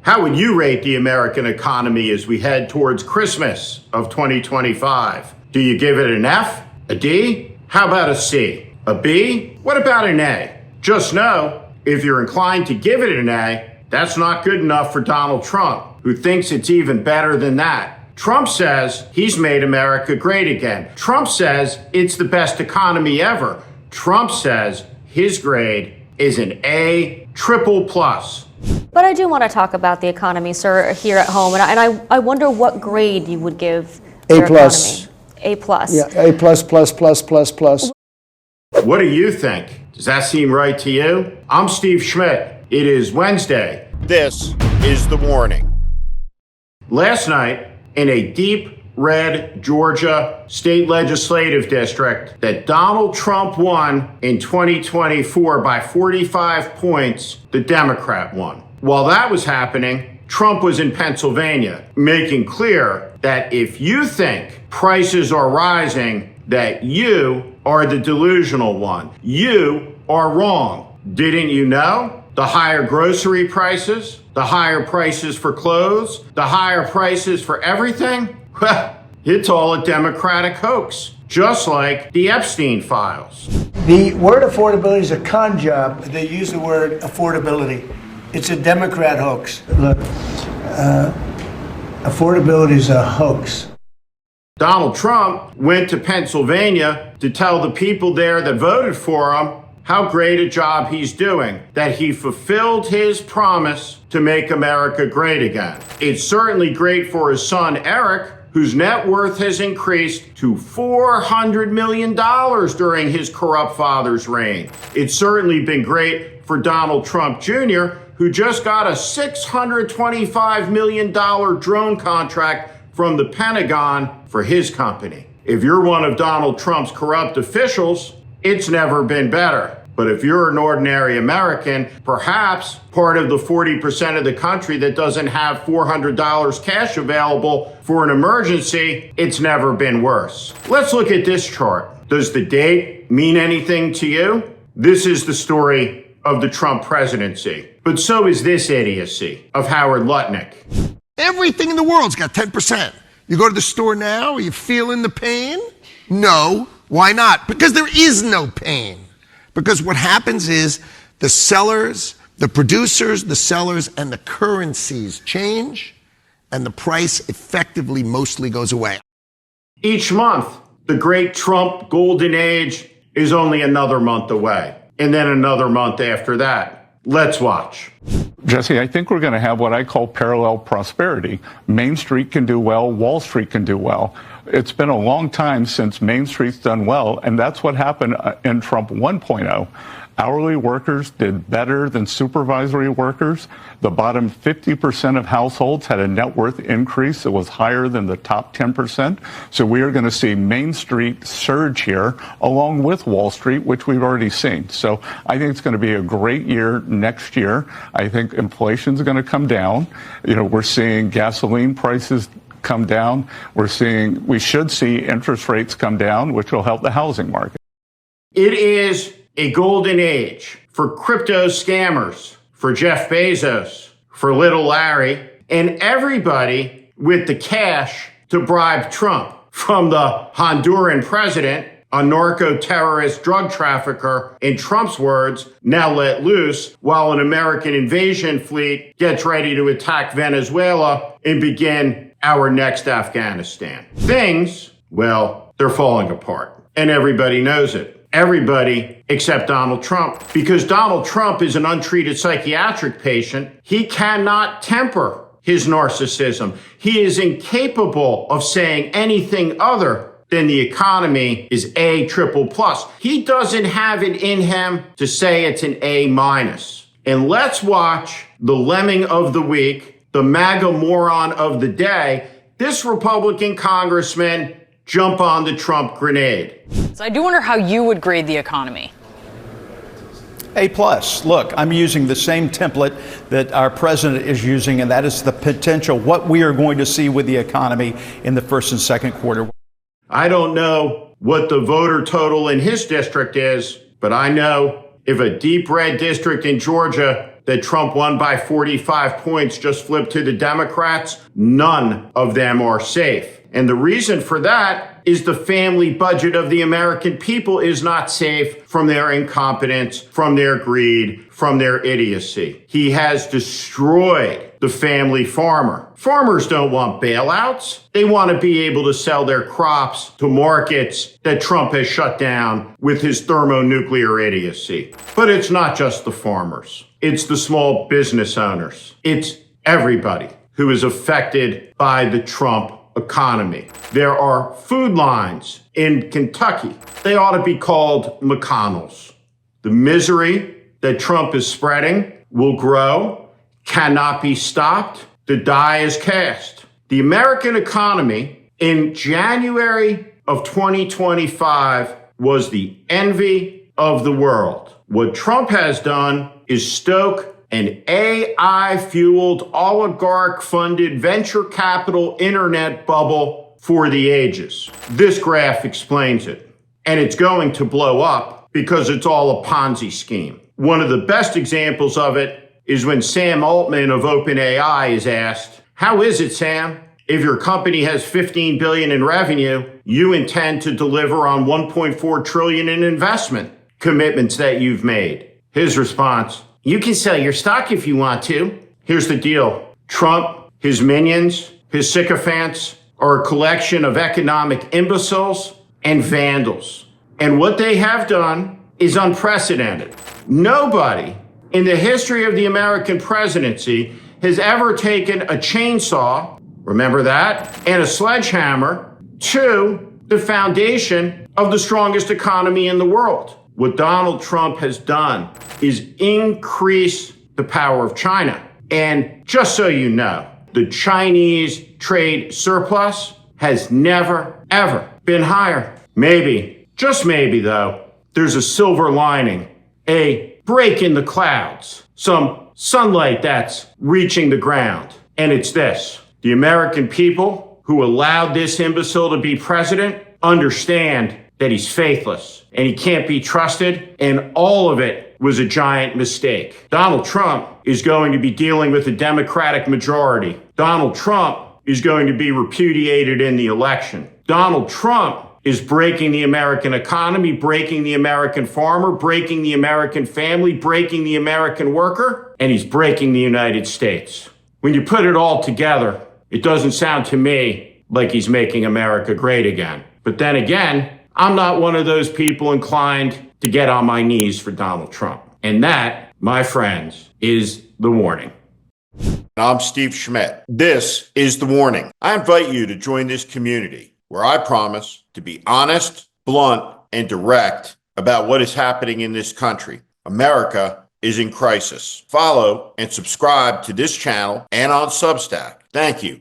How would you rate the American economy as we head towards Christmas of 2025? Do you give it an F? A D? How about a C? A B? What about an A? Just know, if you're inclined to give it an A, that's not good enough for Donald Trump, who thinks it's even better than that. Trump says he's made America great again. Trump says it's the best economy ever. Trump says his grade is an A triple plus. But I do want to talk about the economy, sir, here at home, and I wonder what grade you would give A your plus. economy. A plus. Yeah, A plus, plus, plus, plus, plus. What do you think? Does that seem right to you? I'm Steve Schmidt. It is Wednesday. This is The Warning. Last night, in a deep red Georgia state legislative district that Donald Trump won in 2024 by 45 points, the Democrat won. While that was happening, Trump was in Pennsylvania, making clear that if you think prices are rising, that you are the delusional one. You are wrong. Didn't you know? The higher grocery prices, the higher prices for clothes, the higher prices for everything? Well, it's all a Democratic hoax, just like the Epstein files. The word affordability is a con job. They use the word affordability. It's a Democrat hoax. Look, affordability is a hoax. Donald Trump went to Pennsylvania to tell the people there that voted for him how great a job he's doing, that he fulfilled his promise to make America great again. It's certainly great for his son, Eric, whose net worth has increased to $400 million during his corrupt father's reign. It's certainly been great for Donald Trump Jr., who just got a $625 million drone contract from the Pentagon for his company. If you're one of Donald Trump's corrupt officials, it's never been better. But if you're an ordinary American, perhaps part of the 40% of the country that doesn't have $400 cash available for an emergency, it's never been worse. Let's look at this chart. Does the date mean anything to you? This is the story of the Trump presidency. But so is this idiocy of Howard Lutnick. Everything in the world's got 10%. You go to the store now, are you feeling the pain? No. Why not? Because there is no pain. Because what happens is the sellers, the producers, the sellers, and the currencies change, and the price effectively mostly goes away. Each month, the great Trump golden age is only another month away, and then another month after that. Let's watch. Jesse, I think we're going to have what I call parallel prosperity. Main Street can do well, Wall Street can do well. It's been a long time since Main Street's done well, and that's what happened in Trump 1.0. Hourly workers did better than supervisory workers. The bottom 50% of households had a net worth increase that was higher than the top 10%. So we are going to see Main Street surge here, along with Wall Street, which we've already seen. So I think it's going to be a great year next year. I think inflation's going to come down. You know, we're seeing gasoline prices come down. We should see interest rates come down, which will help the housing market. It is a golden age for crypto scammers, for Jeff Bezos, for little Larry, and everybody with the cash to bribe Trump, from the Honduran president, a narco-terrorist drug trafficker, in Trump's words, now let loose, while an American invasion fleet gets ready to attack Venezuela and begin our next Afghanistan. Things, well, they're falling apart, and everybody knows it. Everybody except Donald Trump. Because Donald Trump is an untreated psychiatric patient, he cannot temper his narcissism. He is incapable of saying anything other than the economy is A triple plus. He doesn't have it in him to say it's an A minus. And let's watch the lemming of the week, the MAGA moron of the day, this Republican congressman jump on the Trump grenade. So I do wonder how you would grade the economy. A plus. Look, I'm using the same template that our president is using, and that is the potential, what we are going to see with the economy in the first and second quarter. I don't know what the voter total in his district is, but I know if a deep red district in Georgia that Trump won by 45 points just flipped to the Democrats, none of them are safe. And the reason for that is the family budget of the American people is not safe from their incompetence, from their greed, from their idiocy. He has destroyed the family farmer. Farmers don't want bailouts. They want to be able to sell their crops to markets that Trump has shut down with his thermonuclear idiocy. But it's not just the farmers. It's the small business owners. It's everybody who is affected by the Trump economy. There are food lines in Kentucky. They ought to be called McConnell's. The misery that Trump is spreading will grow, cannot be stopped. The die is cast. The American economy in January of 2025 was the envy of the world. What Trump has done is stoke an AI-fueled, oligarch-funded venture capital internet bubble for the ages. This graph explains it. And it's going to blow up because it's all a Ponzi scheme. One of the best examples of it is when Sam Altman of OpenAI is asked, "How is it, Sam? If your company has $15 billion in revenue, you intend to deliver on $1.4 trillion in investment commitments that you've made?" His response, "You can sell your stock if you want to." Here's the deal. Trump, his minions, his sycophants are a collection of economic imbeciles and vandals. And what they have done is unprecedented. Nobody in the history of the American presidency has ever taken a chainsaw, remember that, and a sledgehammer to the foundation of the strongest economy in the world. What Donald Trump has done is increase the power of China. And just so you know, the Chinese trade surplus has never, ever been higher. Maybe, just maybe though, there's a silver lining, a break in the clouds, some sunlight that's reaching the ground. And it's this: the American people who allowed this imbecile to be president understand that he's faithless and he can't be trusted, and all of it was a giant mistake. Donald Trump is going to be dealing with a Democratic majority. Donald Trump is going to be repudiated in the election. Donald Trump is breaking the American economy, breaking the American farmer, breaking the American family, breaking the American worker, and he's breaking the United States. When you put it all together, it doesn't sound to me like he's making America great again. But then again, I'm not one of those people inclined to get on my knees for Donald Trump. And that, my friends, is The Warning. I'm Steve Schmidt. This is The Warning. I invite you to join this community where I promise to be honest, blunt, and direct about what is happening in this country. America is in crisis. Follow and subscribe to this channel and on Substack. Thank you.